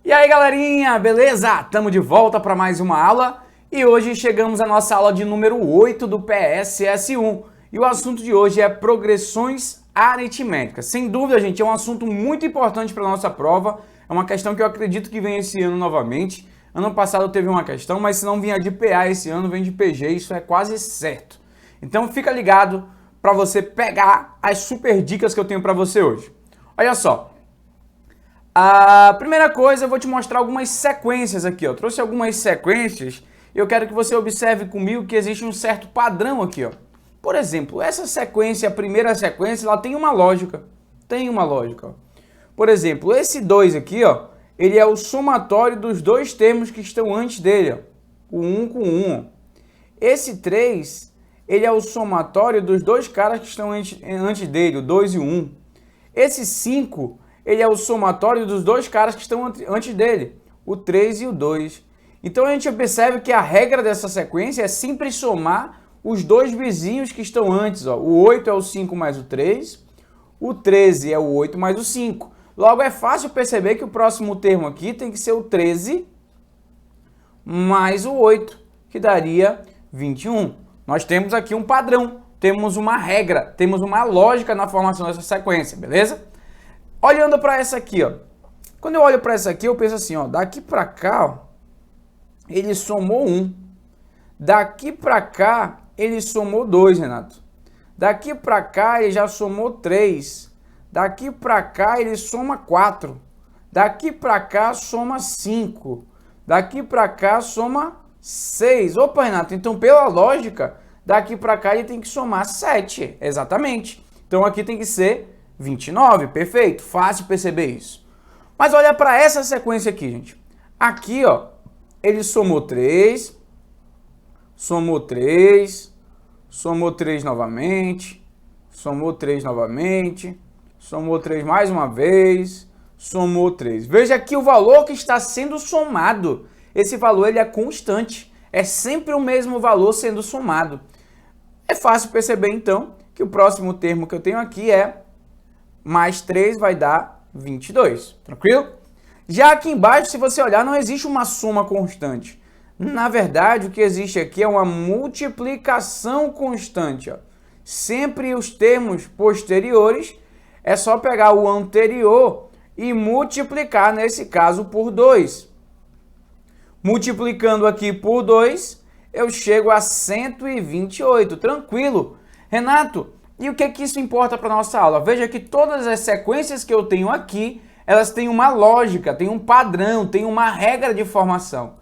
E aí galerinha, beleza? Estamos de volta para mais uma aula e hoje chegamos à nossa aula de número 8 do PSS1 e o assunto de hoje é progressões aritméticas. Sem dúvida, gente, é um assunto muito importante para a nossa prova, é uma questão que eu acredito que vem esse ano novamente. Ano passado teve uma questão, mas se não vinha de PA esse ano, vem de PG, isso é quase certo. Então fica ligado para você pegar as super dicas que eu tenho para você hoje. Olha só. A primeira coisa, eu vou te mostrar algumas sequências aqui, ó. Trouxe algumas sequências e eu quero que você observe comigo que existe um certo padrão aqui, ó. Por exemplo, essa sequência, a primeira sequência, ela tem uma lógica. Ó. Por exemplo, esse 2 aqui, ó, ele é o somatório dos dois termos que estão antes dele, ó. O 1 com 1. Esse 3, ele é o somatório dos dois caras que estão antes dele, o 2 e o 1. Esse 5... ele é o somatório dos dois caras que estão antes dele, o 3 e o 2. Então a gente observa que a regra dessa sequência é sempre somar os dois vizinhos que estão antes. Ó. O 8 é o 5 mais o 3, o 13 é o 8 mais o 5. Logo é fácil perceber que o próximo termo aqui tem que ser o 13 mais o 8, que daria 21. Nós temos aqui um padrão, temos uma regra, temos uma lógica na formação dessa sequência, beleza? Olhando para essa aqui, ó. Quando eu olho para essa aqui, eu penso assim, ó, daqui para cá, ó, ele somou 1. Daqui para cá, ele somou 2, Renato. Daqui para cá, ele já somou 3. Daqui para cá, ele soma 4. Daqui para cá, soma 5. Daqui para cá, soma 6. Opa, Renato, então pela lógica, daqui para cá ele tem que somar 7. Exatamente. Então aqui tem que ser 29, perfeito, fácil perceber isso. Mas olha para essa sequência aqui, gente. Aqui, ó, ele somou 3, somou 3, somou 3 novamente, somou 3 novamente, somou 3 mais uma vez, somou 3. Veja aqui o valor que está sendo somado. Esse valor ele é constante, é sempre o mesmo valor sendo somado. É fácil perceber, então, que o próximo termo que eu tenho aqui é mais 3 vai dar 22, tranquilo? Já aqui embaixo, se você olhar, não existe uma soma constante. Na verdade, o que existe aqui é uma multiplicação constante. Ó. Sempre os termos posteriores, é só pegar o anterior e multiplicar, nesse caso, por 2. Multiplicando aqui por 2, eu chego a 128, tranquilo. Renato, e o que isso importa para a nossa aula? Veja que todas as sequências que eu tenho aqui, elas têm uma lógica, têm um padrão, têm uma regra de formação.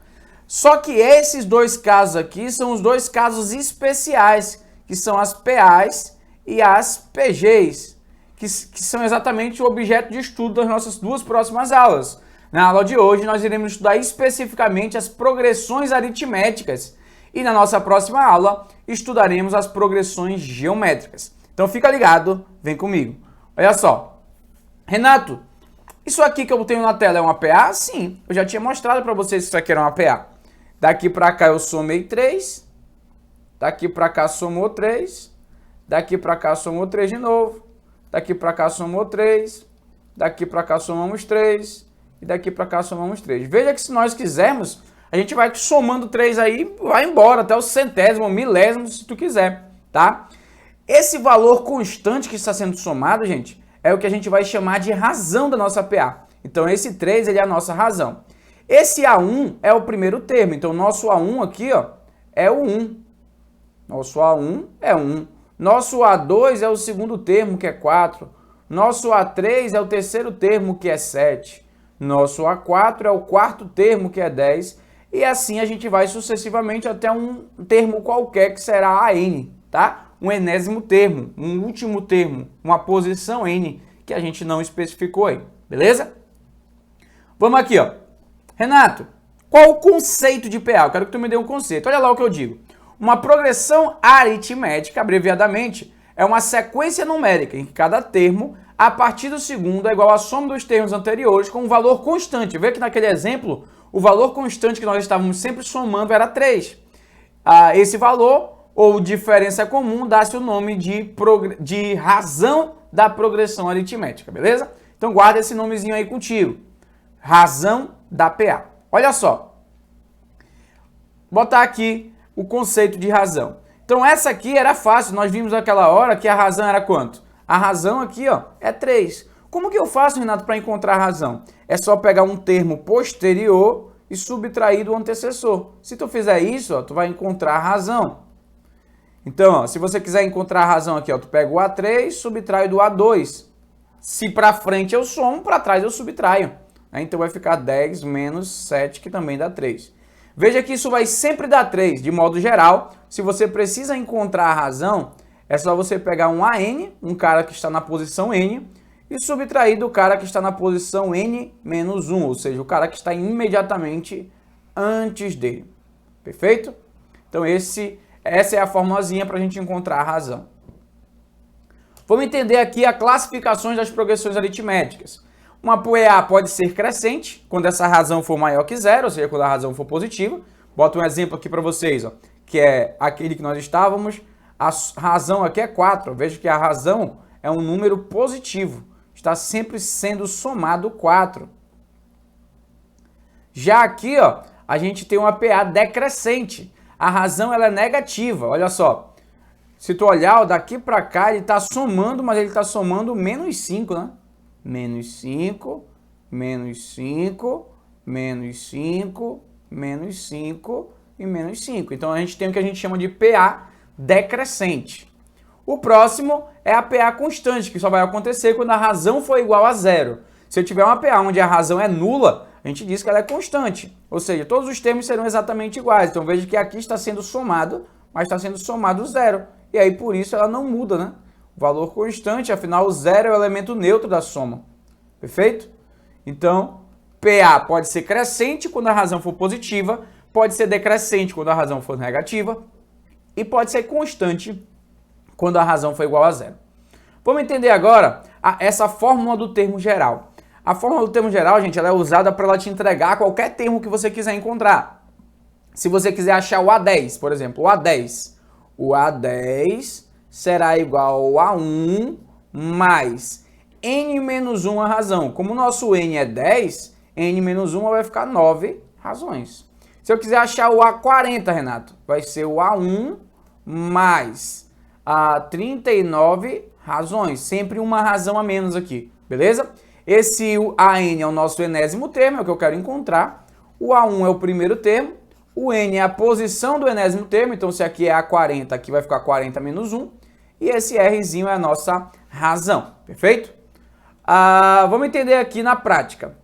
Só que esses dois casos aqui são os dois casos especiais, que são as PAs e as PGs, que são exatamente o objeto de estudo das nossas duas próximas aulas. Na aula de hoje, nós iremos estudar especificamente as progressões aritméticas e na nossa próxima aula estudaremos as progressões geométricas. Então fica ligado, vem comigo. Olha só. Renato, isso aqui que eu tenho na tela é uma PA? Sim, eu já tinha mostrado para vocês que isso aqui era uma PA. Daqui para cá eu somei 3. Daqui para cá somou 3. Daqui para cá somou 3 de novo. Daqui para cá somou 3. Daqui para cá somamos 3. E daqui para cá somamos 3. Veja que se nós quisermos, a gente vai somando 3 aí, vai embora até o centésimo, milésimo, se tu quiser, tá? Esse valor constante que está sendo somado, gente, é o que a gente vai chamar de razão da nossa PA. Então, esse 3 ele é a nossa razão. Esse A1 é o primeiro termo. Então, nosso A1 aqui, ó, é o 1. Nosso A1 é 1. Nosso A2 é o segundo termo, que é 4. Nosso A3 é o terceiro termo, que é 7. Nosso A4 é o quarto termo, que é 10. E assim a gente vai sucessivamente até um termo qualquer, que será AN, tá? Um enésimo termo, um último termo, uma posição N, que a gente não especificou aí, beleza? Vamos aqui, ó. Renato, qual o conceito de PA? Eu quero que tu me dê um conceito. Olha lá o que eu digo. Uma progressão aritmética, abreviadamente, é uma sequência numérica em que cada termo, a partir do segundo, é igual à soma dos termos anteriores com um valor constante. Vê que naquele exemplo, o valor constante que nós estávamos sempre somando era 3. Esse valor, ou diferença comum, dá-se o nome de razão da progressão aritmética, beleza? Então guarda esse nomezinho aí contigo. Razão da PA. Olha só. Vou botar aqui o conceito de razão. Então essa aqui era fácil, nós vimos naquela hora que a razão era quanto? A razão aqui, ó, é 3. Como que eu faço, Renato, para encontrar a razão? É só pegar um termo posterior e subtrair do antecessor. Se tu fizer isso, ó, tu vai encontrar a razão. Então, ó, se você quiser encontrar a razão aqui, ó, tu pega o A3, subtrai do A2. Se para frente eu somo, para trás eu subtraio. Então vai ficar 10 menos 7, que também dá 3. Veja que isso vai sempre dar 3. De modo geral, se você precisa encontrar a razão, é só você pegar um AN, um cara que está na posição N, e subtrair do cara que está na posição N menos 1, ou seja, o cara que está imediatamente antes dele. Perfeito? Então essa é a formulazinha para a gente encontrar a razão. Vamos entender aqui as classificações das progressões aritméticas. Uma PA pode ser crescente, quando essa razão for maior que zero, ou seja, quando a razão for positiva. Bota um exemplo aqui para vocês, ó, que é aquele que nós estávamos. A razão aqui é 4. Veja que a razão é um número positivo. Está sempre sendo somado 4. Já aqui, ó, a gente tem uma PA decrescente. A razão ela é negativa, olha só. Se tu olhar, ó, daqui para cá ele está somando, mas ele está somando menos 5, né? Menos 5, menos 5, menos 5, menos 5 e menos 5. Então a gente tem o que a gente chama de PA decrescente. O próximo é a PA constante, que só vai acontecer quando a razão for igual a zero. Se eu tiver uma PA onde a razão é nula, a gente diz que ela é constante. Ou seja, todos os termos serão exatamente iguais. Então veja que aqui está sendo somado, mas está sendo somado zero. E aí por isso ela não muda, né? Valor constante, afinal o zero é o elemento neutro da soma. Perfeito? Então, PA pode ser crescente quando a razão for positiva, pode ser decrescente quando a razão for negativa e pode ser constante quando a razão for igual a zero. Vamos entender agora essa fórmula do termo geral. A fórmula do termo geral, gente, ela é usada para ela te entregar qualquer termo que você quiser encontrar. Se você quiser achar o A10, por exemplo, o A10 será igual a 1 mais n menos 1 a razão. Como o nosso n é 10, n menos 1 vai ficar 9 razões. Se eu quiser achar o A40, Renato, vai ser o A1 mais a 39 razões. Sempre uma razão a menos aqui, beleza? Esse AN é o nosso enésimo termo, é o que eu quero encontrar. O A1 é o primeiro termo. O N é a posição do enésimo termo, então se aqui é A40, aqui vai ficar 40 menos 1. E esse Rzinho é a nossa razão, perfeito? Vamos entender aqui na prática.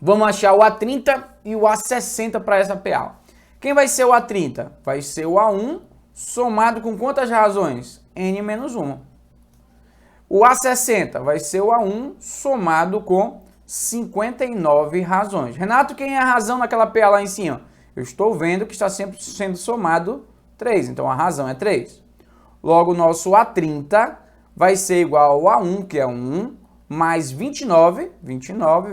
Vamos achar o A30 e o A60 para essa PA. Quem vai ser o A30? Vai ser o A1 somado com quantas razões? N menos 1. O A60 vai ser o A1 somado com 59 razões. Renato, quem é a razão naquela PA lá em cima? Eu estou vendo que está sempre sendo somado 3, então a razão é 3. Logo, o nosso A30 vai ser igual ao A1, que é 1, mais 29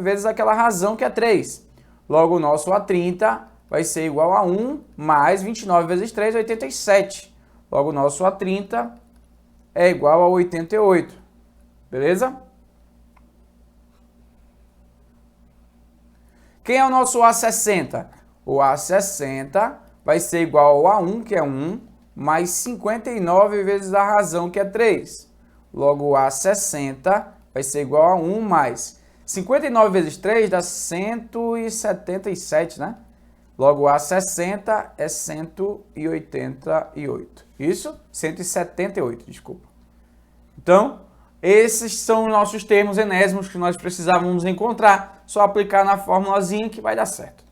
vezes aquela razão que é 3. Logo, o nosso A30 vai ser igual a 1 mais 29 vezes 3, 87. Logo, o nosso A30 é igual a 88. Beleza? Quem é o nosso A60? O A60 vai ser igual a 1, que é 1, mais 59 vezes a razão, que é 3. Logo, o A60 vai ser igual a 1 mais 59 vezes 3 dá 177, né? Logo, o A60 é 188. Isso? 178, desculpa. Então, esses são os nossos termos enésimos que nós precisávamos encontrar. Só aplicar na formulazinha que vai dar certo.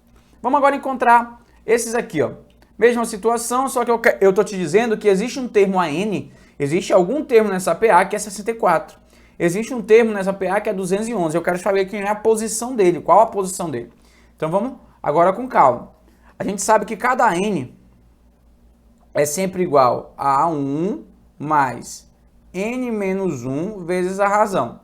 Vamos agora encontrar esses aqui, ó. Mesma situação, só que eu tô te dizendo que existe um termo AN, existe algum termo nessa PA que é 64. Existe um termo nessa PA que é 211. Eu quero saber quem é a posição dele, qual a posição dele. Então vamos agora com calma. A gente sabe que cada N é sempre igual a 1 mais N menos 1 vezes a razão.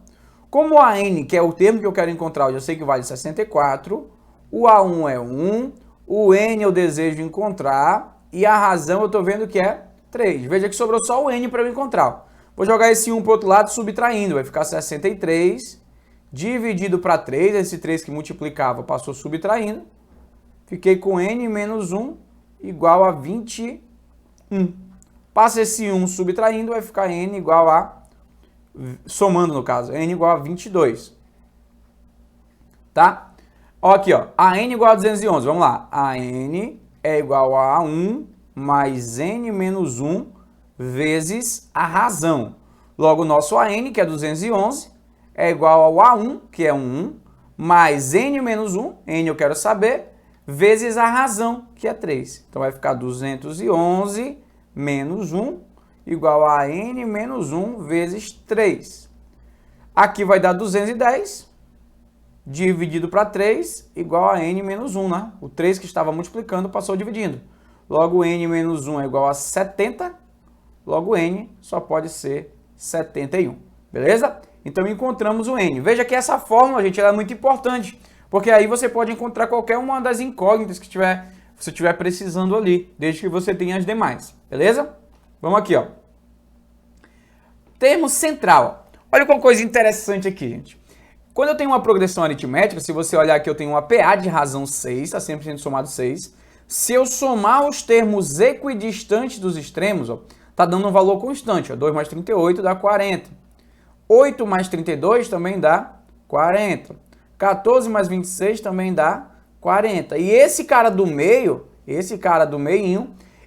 Como a N, que é o termo que eu quero encontrar, eu já sei que vale 64, o A1 é 1, o N eu desejo encontrar e a razão eu estou vendo que é 3. Veja que sobrou só o n para eu encontrar. Vou jogar esse 1 para o outro lado subtraindo. Vai ficar 63 dividido para 3. Esse 3 que multiplicava passou subtraindo. Fiquei com n menos 1 igual a 21. Passa esse 1 subtraindo, vai ficar n igual a... somando no caso, n igual a 22. Tá? Ó aqui, ó. A n igual a 211. Vamos lá. A n é igual a 1 mais n menos 1 vezes a razão. Logo, o nosso AN, que é 211, é igual ao A1, que é 1, mais n menos 1, n eu quero saber, vezes a razão, que é 3. Então, vai ficar 211 menos 1 igual a n menos 1 vezes 3. Aqui vai dar 210 dividido para 3 igual a n menos 1, né? O 3 que estava multiplicando passou dividindo. Logo, n menos 1 é igual a 70. Logo, n só pode ser 71. Beleza? Então, encontramos o n. Veja que essa fórmula, gente, ela é muito importante. Porque aí você pode encontrar qualquer uma das incógnitas que você estiver precisando ali. Desde que você tenha as demais. Beleza? Vamos aqui, ó. Termo central. Olha uma coisa interessante aqui, gente. Quando eu tenho uma progressão aritmética, se você olhar aqui, eu tenho uma PA de razão 6, está sempre sendo somado 6. Se eu somar os termos equidistantes dos extremos, ó, tá dando um valor constante. Ó, 2 mais 38 dá 40. 8 mais 32 também dá 40. 14 mais 26 também dá 40. E esse cara do meio,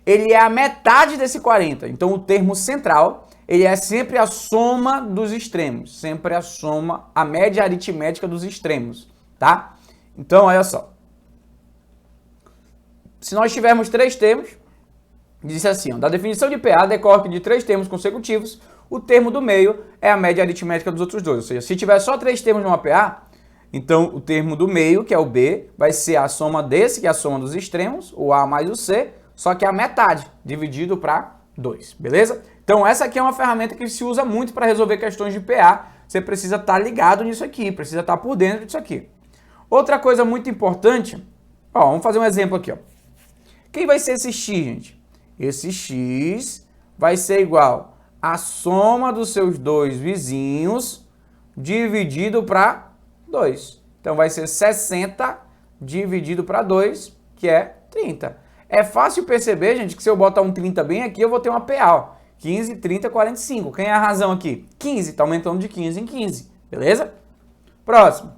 ele é a metade desse 40. Então, o termo central, ele é sempre a soma dos extremos. Sempre a soma, a média aritmética dos extremos, tá? Então, olha só. Se nós tivermos 3 termos, disse assim, ó, da definição de PA decorre que de 3 termos consecutivos, o termo do meio é a média aritmética dos outros dois. Ou seja, se tiver só 3 termos numa PA, então o termo do meio, que é o B, vai ser a soma desse, que é a soma dos extremos, o A mais o C, só que a metade, dividido para 2, beleza? Então essa aqui é uma ferramenta que se usa muito para resolver questões de PA. Você precisa estar ligado nisso aqui, precisa estar por dentro disso aqui. Outra coisa muito importante, ó, vamos fazer um exemplo aqui, ó. Quem vai ser esse x, gente? Esse x vai ser igual à soma dos seus dois vizinhos dividido para 2. Então vai ser 60 dividido para 2, que é 30. É fácil perceber, gente, que se eu botar um 30 bem aqui, eu vou ter uma PA, ó. 15, 30, 45. Quem é a razão aqui? 15. Está aumentando de 15 em 15. Beleza? Próximo.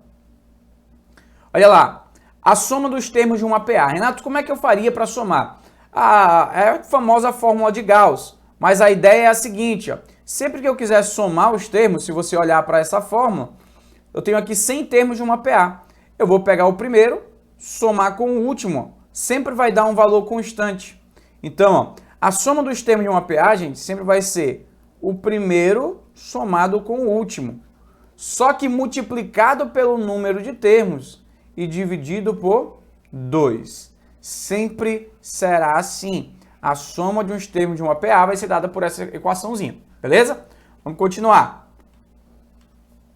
Olha lá. A soma dos termos de uma PA. Renato, como é que eu faria para somar? É a famosa fórmula de Gauss. Mas a ideia é a seguinte, ó. Sempre que eu quiser somar os termos, se você olhar para essa fórmula, eu tenho aqui 100 termos de uma PA. Eu vou pegar o primeiro, somar com o último, ó. Sempre vai dar um valor constante. Então, ó, a soma dos termos de uma PA, gente, sempre vai ser o primeiro somado com o último. Só que multiplicado pelo número de termos e dividido por 2. Sempre será assim. A soma de uns termos de uma PA vai ser dada por essa equaçãozinha. Beleza? Vamos continuar.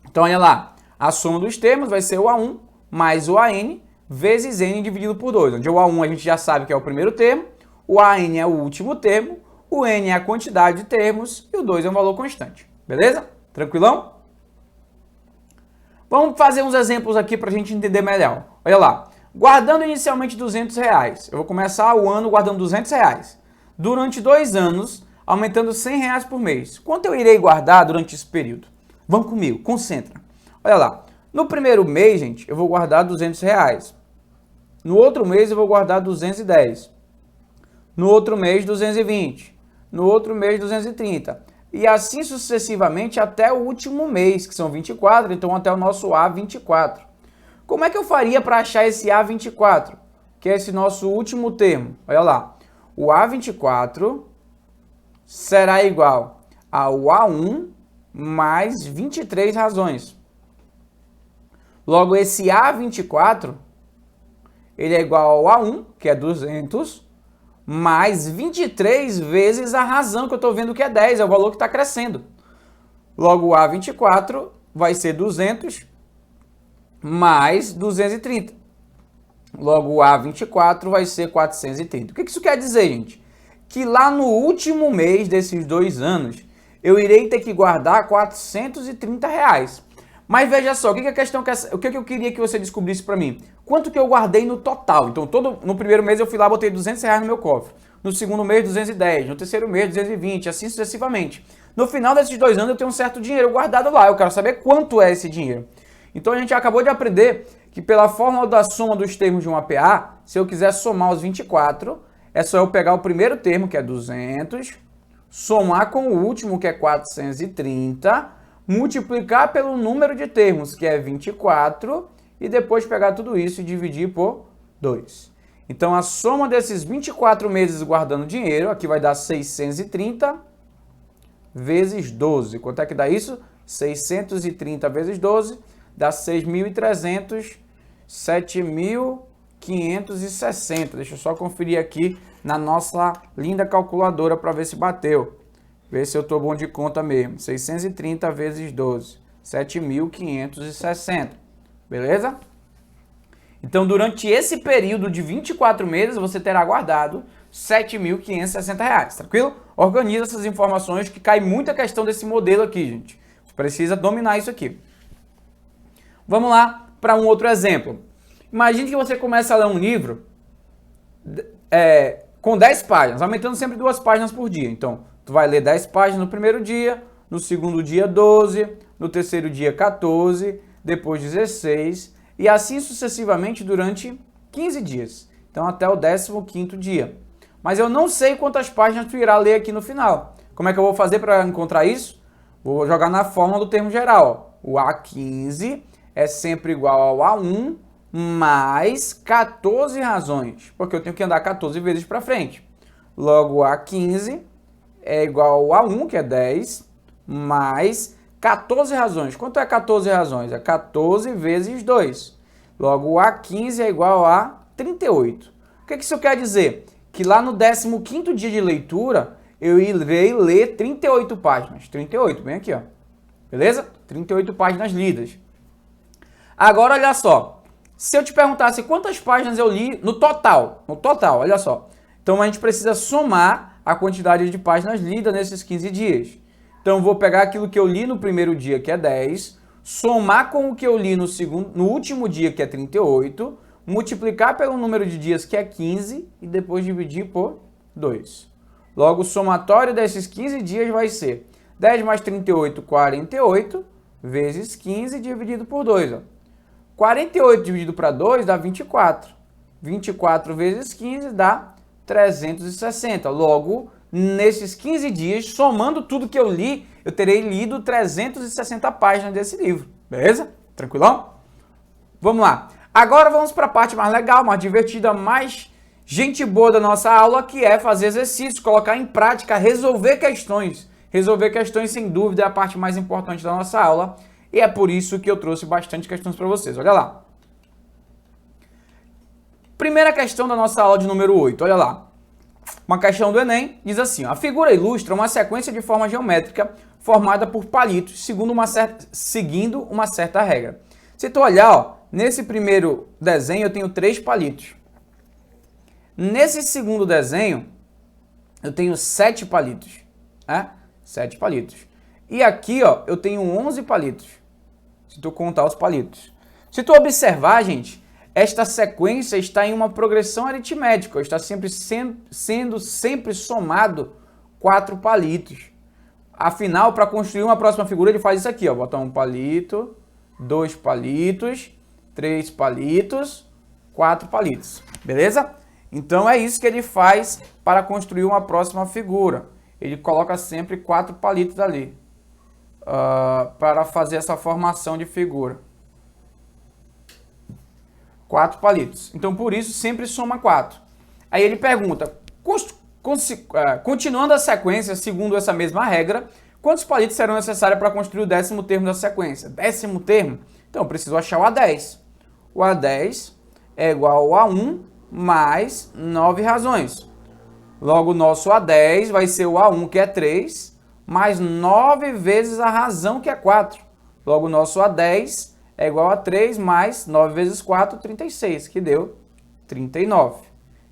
Então, olha lá. A soma dos termos vai ser o A1 mais o AN vezes N dividido por 2. Onde o A1 a gente já sabe que é o primeiro termo. O AN é o último termo, o N é a quantidade de termos e o 2 é um valor constante. Beleza? Tranquilão? Vamos fazer uns exemplos aqui para a gente entender melhor. Olha lá. Guardando inicialmente R$200, eu vou começar o ano guardando R$200. Durante 2 anos, aumentando R$100 por mês. Quanto eu irei guardar durante esse período? Vão comigo, concentra. Olha lá. No primeiro mês, gente, eu vou guardar R$200. No outro mês, eu vou guardar 210. No outro mês, 220. No outro mês, 230. E assim sucessivamente até o último mês, que são 24, então até o nosso A24. Como é que eu faria para achar esse A24? Que é esse nosso último termo. Olha lá. O A24 será igual ao A1 mais 23 razões. Logo, esse A24, ele é igual ao A1, que é 200, mais 23 vezes a razão que eu estou vendo que é 10, é o valor que está crescendo. Logo, o A24 vai ser 200 mais 230. Logo, o A24 vai ser 430. O que isso quer dizer, gente? que lá no último mês desses 2 anos, eu irei ter que guardar R$430. Mas veja só, o que eu queria que você descobrisse para mim? Quanto que eu guardei no total? Então, no primeiro mês eu fui lá, botei R$200 no meu cofre. No segundo mês, 210. No terceiro mês, 220, assim sucessivamente. No final desses 2 anos, eu tenho um certo dinheiro guardado lá. Eu quero saber quanto é esse dinheiro. Então, a gente acabou de aprender que pela fórmula da soma dos termos de um APA, se eu quiser somar os 24, é só eu pegar o primeiro termo, que é 200, somar com o último, que é 430, multiplicar pelo número de termos, que é 24, e depois pegar tudo isso e dividir por 2. Então, a soma desses 24 meses guardando dinheiro, aqui vai dar 630 vezes 12. Quanto é que dá isso? 630 vezes 12 dá 6.300, 7.560. Deixa eu só conferir aqui na nossa linda calculadora para ver se bateu. Ver se eu estou bom de conta mesmo. 630 vezes 12, 7.560. Beleza? Então, durante esse período de 24 meses, você terá guardado R$7.560. Tranquilo? Organiza essas informações que cai muita questão desse modelo aqui, gente. Você precisa dominar isso aqui. Vamos lá para um outro exemplo. Imagine que você começa a ler um livro com 10 páginas, aumentando sempre 2 páginas por dia. Então, tu vai ler 10 páginas no primeiro dia, no segundo dia 12, no terceiro dia 14, depois 16, e assim sucessivamente durante 15 dias. Então, até o 15º dia. Mas eu não sei quantas páginas tu irá ler aqui no final. Como é que eu vou fazer para encontrar isso? Vou jogar na fórmula do termo geral. O A15 é sempre igual ao A1 mais 14 razões, porque eu tenho que andar 14 vezes para frente. Logo, A15 é igual ao A1, que é 10, mais 14 razões. Quanto é 14 razões? É 14 vezes 2. Logo, o A15 é igual a 38. O que isso quer dizer? Que lá no 15º dia de leitura, eu irei ler 38 páginas. 38, bem aqui, ó. Beleza? 38 páginas lidas. Agora, olha só. Se eu te perguntasse quantas páginas eu li no total, olha só. Então, a gente precisa somar a quantidade de páginas lidas nesses 15 dias. Então, eu vou pegar aquilo que eu li no primeiro dia, que é 10, somar com o que eu li no último dia, que é 38, multiplicar pelo número de dias, que é 15, e depois dividir por 2. Logo, o somatório desses 15 dias vai ser 10 mais 38, 48, vezes 15 dividido por 2. Ó. 48 dividido para 2 dá 24. 24 vezes 15 dá 360. Logo, nesses 15 dias, somando tudo que eu li, eu terei lido 360 páginas desse livro. Beleza? Tranquilão? Vamos lá. Agora vamos para a parte mais legal, mais divertida, mais gente boa da nossa aula, que é fazer exercícios, colocar em prática, resolver questões. Resolver questões, sem dúvida, é a parte mais importante da nossa aula. E é por isso que eu trouxe bastante questões para vocês. Olha lá. Primeira questão da nossa aula de número 8. Olha lá. Uma questão do Enem diz assim: ó, a figura ilustra uma sequência de forma geométrica formada por palitos, seguindo uma certa regra. Se tu olhar, ó, nesse primeiro desenho eu tenho 3 palitos. Nesse segundo desenho eu tenho 7 palitos. 7 palitos. E aqui, ó, eu tenho 11 palitos. Se tu contar os palitos. Se tu observar, gente, esta sequência está em uma progressão aritmética. Está sendo sempre somado 4 palitos. Afinal, para construir uma próxima figura, ele faz isso aqui, ó. Bota um palito, 2 palitos, 3 palitos, 4 palitos. Beleza? Então é isso que ele faz para construir uma próxima figura. Ele coloca sempre 4 palitos ali. Para fazer essa formação de figura. 4 palitos. Então, por isso, sempre soma 4. Aí ele pergunta, continuando a sequência, segundo essa mesma regra, quantos palitos serão necessários para construir o 10º termo da sequência? 10º termo? Então, eu preciso achar o A10. O A10 é igual a 1 mais 9 razões. Logo, o nosso A10 vai ser o A1, que é 3, mais 9 vezes a razão, que é 4. Logo, o nosso A10 é igual a 3 mais 9 vezes 4, 36, que deu 39.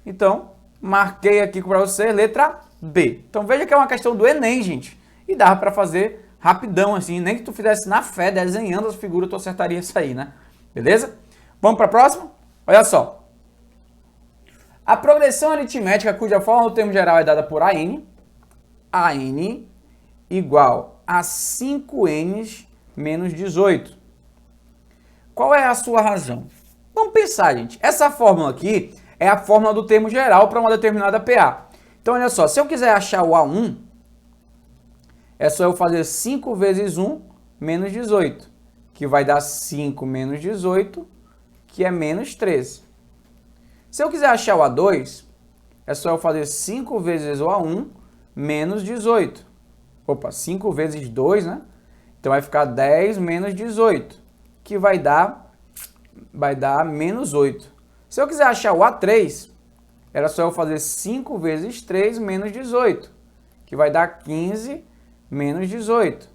Então, marquei aqui para você, letra B. Então veja que é uma questão do Enem, gente. E dava para fazer rapidão, assim. Nem que tu fizesse na fé, desenhando as figuras, tu acertaria isso aí, né? Beleza? Vamos para a próxima? Olha só. A progressão aritmética, cuja forma do termo geral é dada por AN igual a 5n menos 18. Qual é a sua razão? Vamos pensar, gente. Essa fórmula aqui é a fórmula do termo geral para uma determinada PA. Então, olha só. Se eu quiser achar o A1, é só eu fazer 5 vezes 1 menos 18, que vai dar 5 menos 18, que é menos 13. Se eu quiser achar o A2, é só eu fazer 5 vezes o A1 menos 18. Opa, 5 vezes 2, né? Então vai ficar 10 menos 18, que vai dar menos 8. Se eu quiser achar o A3, era só eu fazer 5 vezes 3 menos 18, que vai dar 15 menos 18,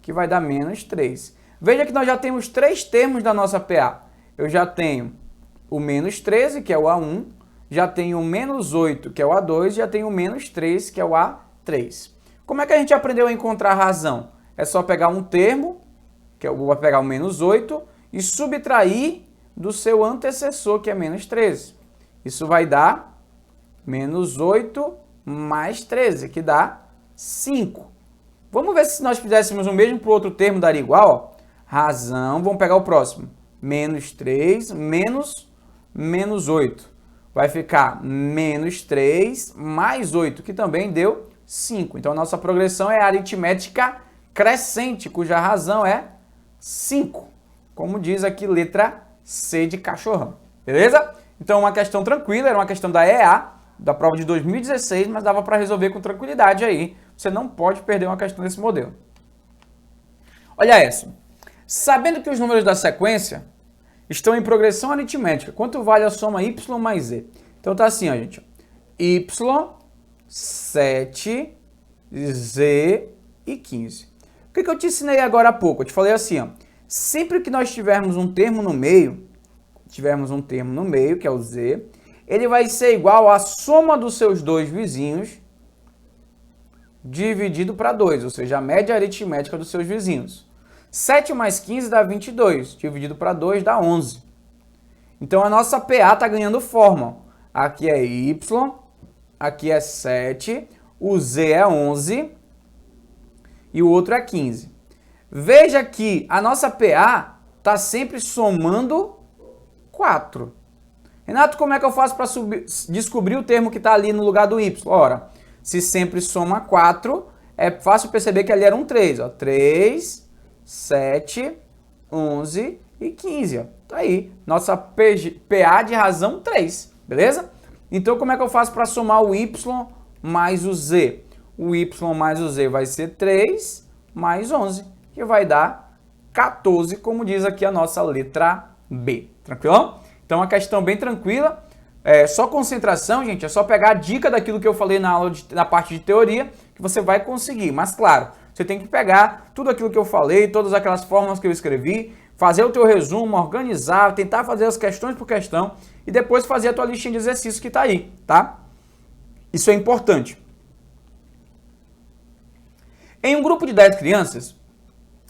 que vai dar menos 3. Veja que nós já temos 3 termos da nossa PA. Eu já tenho o menos 13, que é o A1, já tenho o menos 8, que é o A2, já tenho o menos 3, que é o A3. Como é que a gente aprendeu a encontrar a razão? É só pegar um termo, que eu vou pegar o menos 8, e subtrair do seu antecessor, que é menos 13. Isso vai dar menos 8 mais 13, que dá 5. Vamos ver se nós fizéssemos o mesmo para o outro termo, daria igual. Ó. Razão, vamos pegar o próximo. Menos 3 menos 8. Vai ficar menos 3 mais 8, que também deu 5. Então, a nossa progressão é aritmética crescente, cuja razão é 5. Como diz aqui, letra C de cachorrão. Beleza? Então, uma questão tranquila, era uma questão da EA, da prova de 2016, mas dava para resolver com tranquilidade aí. Você não pode perder uma questão desse modelo. Olha essa. Sabendo que os números da sequência estão em progressão aritmética, quanto vale a soma y mais z? Então tá assim, ó, gente. Y, 7, z e 15. O que eu te ensinei agora há pouco? Eu te falei assim, ó. Sempre que nós tivermos um termo no meio, que é o z, ele vai ser igual à soma dos seus dois vizinhos dividido para 2, ou seja, a média aritmética dos seus vizinhos. 7 mais 15 dá 22, dividido para 2 dá 11. Então, a nossa PA está ganhando forma. Aqui é Y, aqui é 7, o Z é 11 e o outro é 15. Veja que a nossa PA está sempre somando 4. Renato, como é que eu faço para descobrir o termo que está ali no lugar do Y? Ora, se sempre soma 4, é fácil perceber que ali era um 3. Ó. 3, 7, 11 e 15. Ó. Tá aí, nossa PA de razão 3, beleza? Então, como é que eu faço para somar o Y mais o Z? O Y mais o Z vai ser 3 mais 11, que vai dar 14, como diz aqui a nossa letra B. Tranquilão? Então, uma questão bem tranquila. É só concentração, gente. É só pegar a dica daquilo que eu falei na aula na parte de teoria que você vai conseguir. Mas, claro, você tem que pegar tudo aquilo que eu falei, todas aquelas fórmulas que eu escrevi, fazer o teu resumo, organizar, tentar fazer as questões por questão e depois fazer a tua listinha de exercícios que está aí, tá? Isso é importante. Em um grupo de 10 crianças,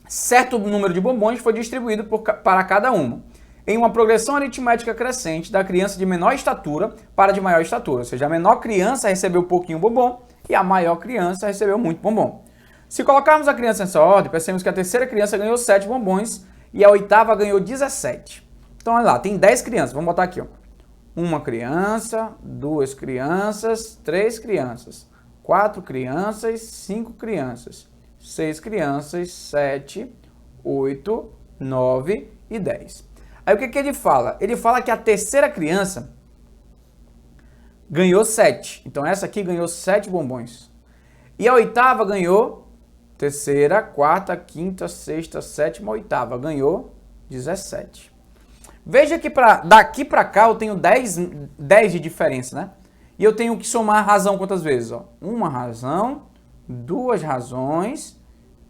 certo número de bombons foi distribuído para cada uma, em uma progressão aritmética crescente da criança de menor estatura para de maior estatura. Ou seja, a menor criança recebeu pouquinho bombom e a maior criança recebeu muito bombom. Se colocarmos a criança nessa ordem, percebemos que a terceira criança ganhou 7 bombons e a oitava ganhou 17. Então, olha lá, tem 10 crianças. Vamos botar aqui, ó. Uma criança, 2 crianças, 3 crianças, 4 crianças, 5 crianças, 6 crianças, 7, 8, 9 e 10. Aí o que ele fala? Ele fala que a terceira criança ganhou 7. Então essa aqui ganhou 7 bombons. E a oitava ganhou, terceira, quarta, quinta, sexta, sétima, oitava, ganhou 17. Veja que daqui para cá eu tenho 10 de diferença, né? E eu tenho que somar a razão quantas vezes? Ó? Uma razão, 2 razões,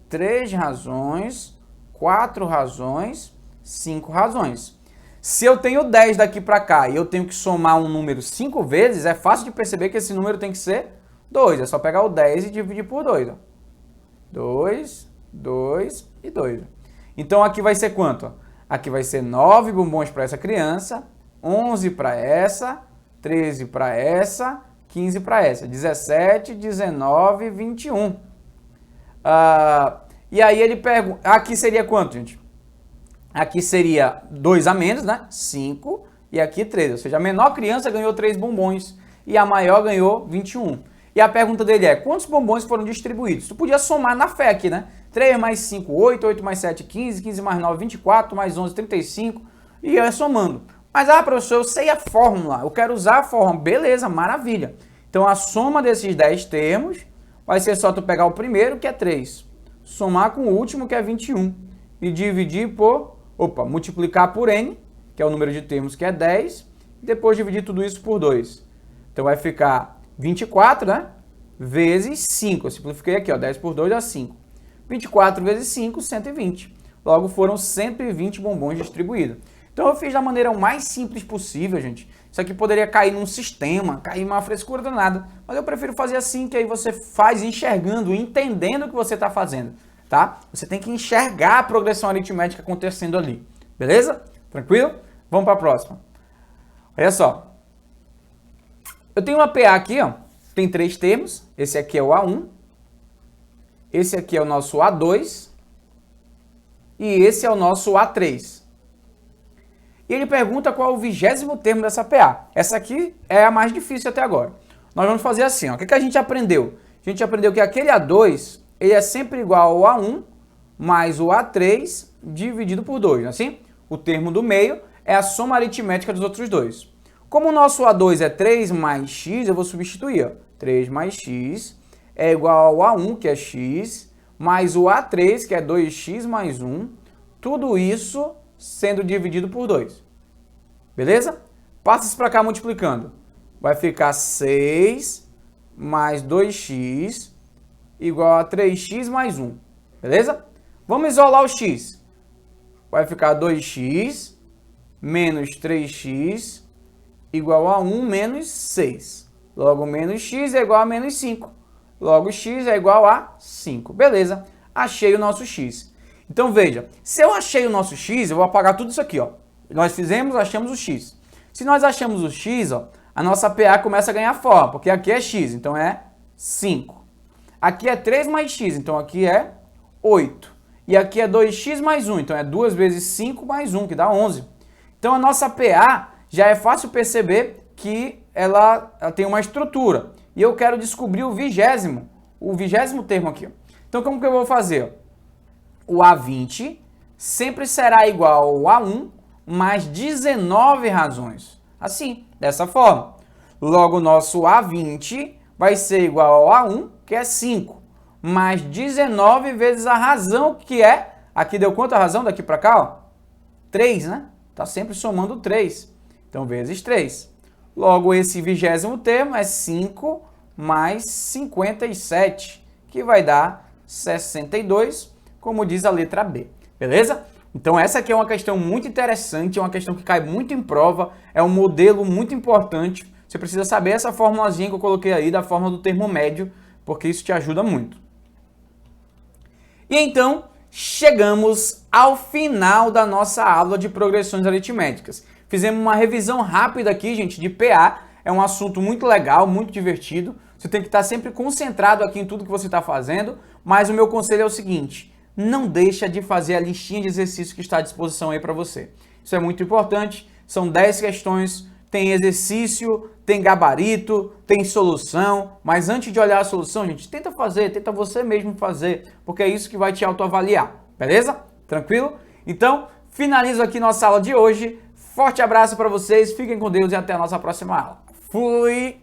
3 razões, 4 razões, 5 razões. Se eu tenho 10 daqui para cá e eu tenho que somar um número 5 vezes, é fácil de perceber que esse número tem que ser 2. É só pegar o 10 e dividir por 2. 2, 2 e 2. Então aqui vai ser quanto? Aqui vai ser 9 bombons para essa criança, 11 para essa, 13 para essa, 15 para essa, 17, 19, 21. E aí ele pergunta, aqui seria quanto, gente? Aqui seria 2 a menos, né? 5 e aqui 3. Ou seja, a menor criança ganhou 3 bombons e a maior ganhou 21. E a pergunta dele é, quantos bombons foram distribuídos? Tu podia somar na fé aqui, né? 3 mais 5, 8, 8 mais 7, 15, 15 mais 9, 24, mais 11, 35, e ia somando. Mas, professor, eu sei a fórmula, eu quero usar a fórmula. Beleza, maravilha. Então, a soma desses 10 termos vai ser só tu pegar o primeiro, que é 3, somar com o último, que é 21, e dividir por, multiplicar por n, que é o número de termos, que é 10, e depois dividir tudo isso por 2. Então, vai ficar 24, né? Vezes 5. Eu simplifiquei aqui, 10 por 2 dá 5. 24 vezes 5, 120. Logo, foram 120 bombons distribuídos. Então, eu fiz da maneira mais simples possível, gente. Isso aqui poderia cair num sistema, cair uma frescura danada. Mas eu prefiro fazer assim, que aí você faz enxergando, entendendo o que você está fazendo, tá? Você tem que enxergar a progressão aritmética acontecendo ali. Beleza? Tranquilo? Vamos para a próxima. Olha só. Eu tenho uma PA aqui, tem 3 termos. Esse aqui é o A1. Esse aqui é o nosso A2. E esse é o nosso A3. E ele pergunta qual é o 20º termo dessa PA. Essa aqui é a mais difícil até agora. Nós vamos fazer assim, O que a gente aprendeu? A gente aprendeu que aquele A2, ele é sempre igual ao A1 mais o A3 dividido por 2, não é assim? O termo do meio é a soma aritmética dos outros dois. Como o nosso A2 é 3 mais x, eu vou substituir. 3 mais x é igual ao A1, que é x, mais o A3, que é 2x mais 1. Tudo isso sendo dividido por 2. Beleza? Passa isso para cá multiplicando. Vai ficar 6 mais 2x igual a 3x mais 1. Beleza? Vamos isolar o x. Vai ficar 2x menos 3x igual a 1 menos 6. Logo, menos x é igual a menos 5. Logo, x é igual a 5. Beleza? Achei o nosso x. Então, veja, se eu achei o nosso x, eu vou apagar tudo isso aqui, Nós fizemos, achamos o x. Se nós achamos o x, a nossa PA começa a ganhar forma, porque aqui é x, então é 5. Aqui é 3 mais x, então aqui é 8. E aqui é 2x mais 1, então é 2 vezes 5 mais 1, que dá 11. Então, a nossa PA já é fácil perceber que ela tem uma estrutura. E eu quero descobrir o 20º termo aqui. Então, como que eu vou fazer? O A20 sempre será igual ao A1 mais 19 razões. Assim, dessa forma. Logo, o nosso A20 vai ser igual ao A1, que é 5, mais 19 vezes a razão, que é... Aqui deu quanto a razão daqui para cá? 3, né? Está sempre somando 3. Então, vezes 3. Logo, esse 20º termo é 5 mais 57, que vai dar 62, como diz a letra B. Beleza? Então, essa aqui é uma questão muito interessante, é uma questão que cai muito em prova, é um modelo muito importante. Você precisa saber essa formulazinha que eu coloquei aí, da fórmula do termo médio, porque isso te ajuda muito. E então, chegamos ao final da nossa aula de progressões aritméticas. Fizemos uma revisão rápida aqui, gente, de PA. É um assunto muito legal, muito divertido. Você tem que estar sempre concentrado aqui em tudo que você está fazendo. Mas o meu conselho é o seguinte: não deixa de fazer a listinha de exercícios que está à disposição aí para você. Isso é muito importante. São 10 questões, tem exercício, tem gabarito, tem solução. Mas antes de olhar a solução, gente, tenta você mesmo fazer, porque é isso que vai te autoavaliar. Beleza? Tranquilo? Então, finalizo aqui nossa aula de hoje. Forte abraço para vocês, fiquem com Deus e até a nossa próxima aula. Fui!